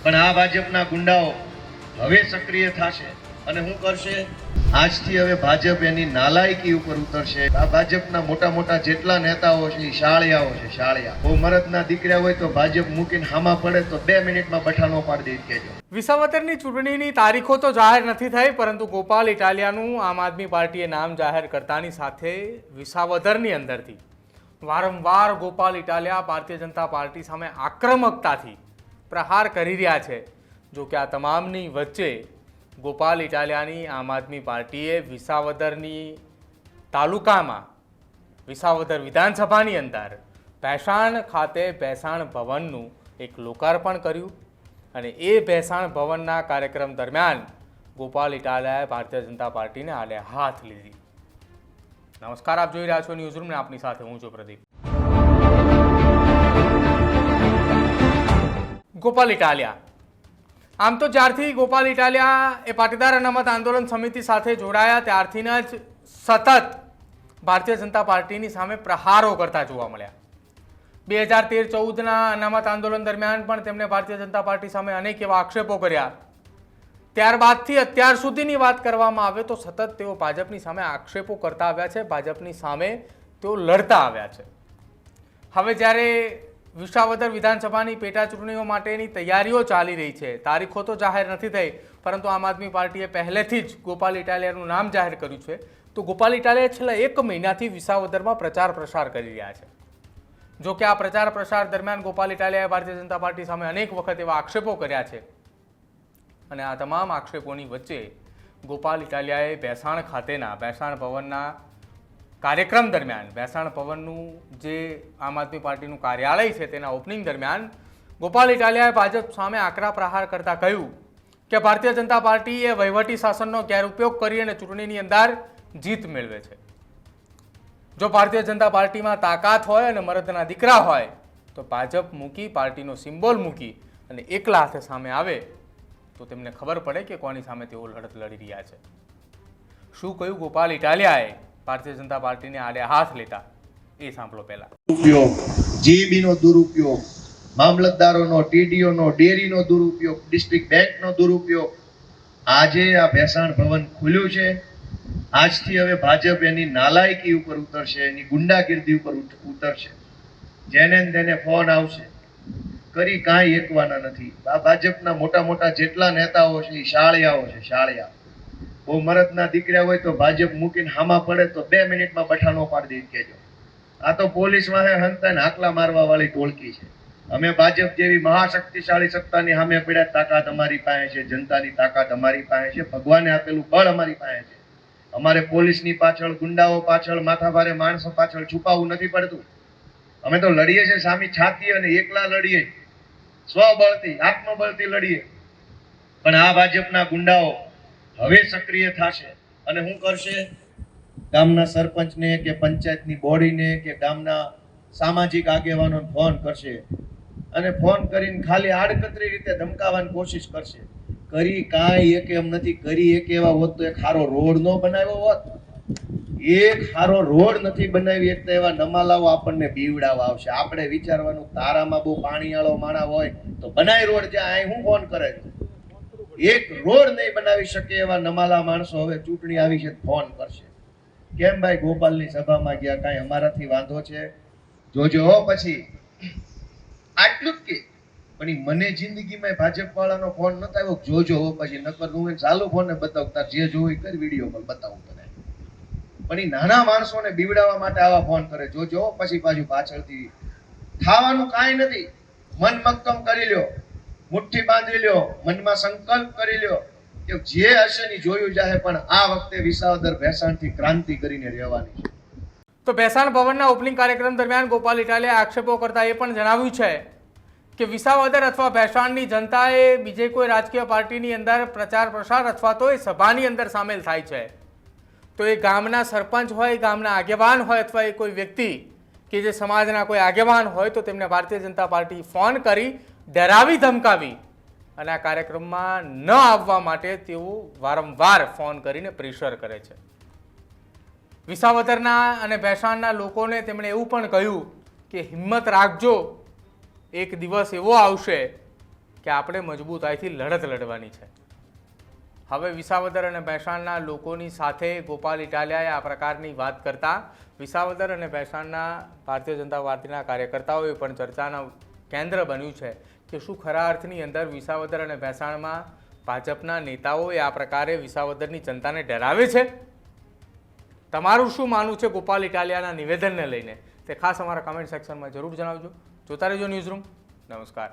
પણ આ ભાજપના ગુંડાઓ હવે સક્રિય થશે અને શું કરશે? આજથી હવે ભાજપ એની નાલાયકી ઉપર ઉતરશે. આ ભાજપના મોટા મોટા જેટલા નેતાઓ છે એ શાળિયાઓ છે, શાળિયા. બહુ મરદના દીકરા હોય તો ભાજપ મૂકીને હામા પડે તો 2 મિનિટમાં બઠાનો પાડી દે કહેજો. વિસાવદરની ચૂંટણીની તારીખો તો જાહેર નથી થઈ, પરંતુ ગોપાલ ઇટાલિયાનું આમ આદમી પાર્ટીએ નામ જાહેર કરતાની સાથે વિસાવદરની અંદરથી વારંવાર ગોપાલ ઇટાલિયા ભારતીય જનતા પાર્ટી સામે આક્રમકતાથી પ્રહાર કરી રહ્યા છે. જો કે આ તમામની વચ્ચે ગોપાલ ઇટાલિયાની આમ આદમી પાર્ટીએ વિસાવદરની તાલુકામાં વિસાવદર વિધાનસભાની અંદર ભેસાણ ખાતે ભેસાણ ભવનનું એક લોકાર્પણ કર્યું અને એ ભેસાણ ભવનના કાર્યક્રમ દરમિયાન ગોપાલ ઇટાલિયાએ ભારતીય જનતા પાર્ટીને આડે હાથ લીધી. નમસ્કાર, આપ જોઈ રહ્યા છો ન્યૂઝરૂમ ને આપની સાથે હું છું પ્રદીપ. ગોપાલ ઇટાલિયા આમ તો જ્યારથી ગોપાલ ઇટાલિયા એ પાટીદાર અનામત આંદોલન સમિતિ સાથે જોડાયા ત્યારથી જ સતત ભારતીય જનતા પાર્ટીની સામે પ્રહારો કરતા જોવા મળ્યા. 2013-14ના અનામત આંદોલન દરમિયાન પણ તેમણે ભારતીય જનતા પાર્ટી સામે અનેક એવા આક્ષેપો કર્યા. ત્યારબાદથી અત્યાર સુધીની વાત કરવામાં આવે તો સતત તેઓ ભાજપની સામે આક્ષેપો કરતા આવ્યા છે, ભાજપની સામે તેઓ લડતા આવ્યા છે. હવે જ્યારે વિસાવદર વિધાનસભાની પેટા ચૂંટણીઓ માટેની તૈયારીઓ ચાલી રહી છે, તારીખો તો જાહેર નથી થઈ, પરંતુ આમ આદમી પાર્ટીએ પહેલેથી જ ગોપાલ ઇટાલિયાનું નામ જાહેર કર્યું છે. તો ગોપાલ ઇટાલિયા છેલ્લા 1 મહિનાથી વિસાવદરમાં પ્રચાર પ્રસાર કરી રહ્યા છે. જો કે આ પ્રચાર પ્રસાર દરમિયાન ગોપાલ ઇટાલિયાએ ભારતીય જનતા પાર્ટી સામે અનેક વખત એવા આક્ષેપો કર્યા છે અને આ તમામ આક્ષેપોની વચ્ચે ગોપાલ ઇટાલિયાએ ભેસાણ ખાતેના ભેસાણ ભવનના કાર્યક્રમ દરમિયાન ભેસાણ ભવનનું જે આમ આદમી પાર્ટીનું કાર્યાલય છે તેના ઓપનિંગ દરમિયાન ગોપાલ ઇટાલિયાએ ભાજપ સામે આકરા પ્રહાર કરતા કહ્યું કે ભારતીય જનતા પાર્ટી એ વહીવટી શાસનનો ગેરઉપયોગ કરી અને ચૂંટણીની અંદર જીત મેળવે છે. જો ભારતીય જનતા પાર્ટીમાં તાકાત હોય અને મરદના દીકરા હોય તો ભાજપ મૂકી, પાર્ટીનો સિમ્બોલ મૂકી અને એકલા હાથે સામે આવે તો તેમને ખબર પડે કે કોની સામે તેઓ લડત લડી રહ્યા છે. શું કહ્યું ગોપાલ ઇટાલિયાએ ભારતીય જનતા પાર્ટીને આડે હાથ લેતા, એ સાંભળો પહેલા. ઉપયોગ, જીબીનો દુરુપયોગ, મામલતદારોનો, ટીડીઓનો, ડેરીનો દુરુપયોગ, ડિસ્ટ્રિક્ટ બેંકનો દુરુપયોગ. આજે આ ભેસાણ ભવન ખુલ્યું છે. આજથી હવે ભાજપ એની નાલાયકી ઉપર ઉતરશે, એની ગુંડાગીર્દી ઉપર ઉતરશે. જેને તેને ફોન આવશે, કરી કાંઈ એકવાના નથી. આ ભાજપના મોટા મોટા જેટલા નેતાઓ છે એ શાળિયાઓ છે, શાળિયા. બહુ મરદના દીકરા હોય તો ભાજપ મૂકીને હામા પડે તો 2 મિનિટમાં બઠાનો પાડી દે કહેજો. આ તો પોલીસ વાહે હંતાને હાકલા મારવા વાળી ટોળકી છે. અમે ભાજપ જેવી મહાશક્તિશાળી સત્તાની સામે પડ્યા. તાકાત અમારી પાસે છે, જનતાની તાકાત અમારી પાસે છે, ભગવાને આપેલું બળ અમારી પાસે છે. અમારે પોલીસની પાછળ, ગુંડાઓ પાછળ, માથાભારે માણસો પાછળ છુપાવવું નથી પડતું. અમે તો લડીએ છીએ સામી છાતી અને એકલા લડીએ, સ્વબળથી, આત્મબળથી લડીએ. પણ આ ભાજપના ગુંડાઓ હવે સક્રિય થશે અને શું કરશે? ગામના સરપંચને કે પંચાયતની બોડીને કે ગામના સામાજિક આગેવાનોને ફોન કરશે અને ફોન કરીને ખાલી આડકતરી રીતે ધમકાવવાની કોશિશ કરશે. કરી કાંઈ એક એમ નથી. કરી એક એવા હોત તો એક સારો રોડ નો બનાવ્યો હોત. એક સારો રોડ નથી બનાવી એક તો એવા નમાલાઓ આપણને બીવડાવવા આવશે. આપણે વિચારવાનું તારામાં બહુ પાણીવાળો માણા હોય તો બનાય રોડ, જ્યાં અહીં હું ફોન કરે. એક રોડ નહીં બનાવી શકે એવા નમાલા માણસો હવે ચૂંટણી આવી છે ફોન કરશે. કેમ ભાઈ ગોપાલની સભામાં ગયા, કાંઈ અમારાથી વાંધો છે? જોજો પછી આટલું જ કે. પણ મને જિંદગીમાં ભાજપ વાળાનો ફોન નતો આવ્યો. જોજો પછી, નકર હું ચાલુ ફોને બતાવું, તાર જે જોવું કરી વિડીયો પર બતાવું તને. પણ એ નાના માણસોને બીવડાવવા માટે આવા ફોન કરે. જોજો પછી પાછું પાછળથી ખાવાનું કાંઈ નથી. મન મક્કમ કરી લ્યો, મુઠ્ઠી બાંધી લ્યો, મનમાં સંકલ્પ કરી લ્યો કે જે હશે ને જોયું જાહે. પણ આ વખતે વિસાવદર ભેસાણથી ક્રાંતિ કરીને રહેવાની છે. તો ભેસાણ ભવનના ઓપનિંગ કાર્યક્રમ દરમિયાન ગોપાલ ઇટાલિયાએ આક્ષેપો કરતા એ પણ જણાવ્યું છે કે વિસાવદર અથવા ભેસાણની જનતાએ બીજે કોઈ રાજકીય પાર્ટીની અંદર પ્રચાર પ્રસાર અથવા તો એ સભાની અંદર સામેલ થાય છે તો એ ગામના સરપંચ હોય, ગામના આગેવાન હોય અથવા એ કોઈ વ્યક્તિ કે જે સમાજના કોઈ આગેવાન હોય તો તેમને ભારતીય જનતા પાર્ટી ફોન કરી ડરાવી ધમકાવી અને આ કાર્યક્રમમાં ન આવવા માટે તેઓ વારંવાર ફોન કરીને પ્રેશર કરે છે. વિસાવદરના અને ભેસાણના લોકોને તેમણે એવું પણ કહ્યું કે હિંમત રાખજો, એક દિવસ એવો આવશે કે આપણે મજબૂતાઈથી લડત લડવાની છે. હવે વિસાવદર અને ભેંસાણના લોકોની સાથે ગોપાલ ઇટાલિયાએ આ પ્રકારની વાત કરતા વિસાવદર અને ભેંસાણના ભારતીય જનતા પાર્ટીના કાર્યકર્તાઓએ પણ ચર્ચાના કેન્દ્ર બન્યું છે કે શું ખરા અર્થની અંદર વિસાવદર અને ભેંસાણમાં ભાજપના નેતાઓએ આ પ્રકારે વિસાવદરની જનતાને ડરાવે છે. તમારું શું માનવું છે ગોપાલ ઇટાલિયાના નિવેદનને લઈને તે ખાસ અમારા કમેન્ટ સેક્શનમાં જરૂર જણાવજો. જોતા રહેજો ન્યૂઝરૂમ. નમસ્કાર.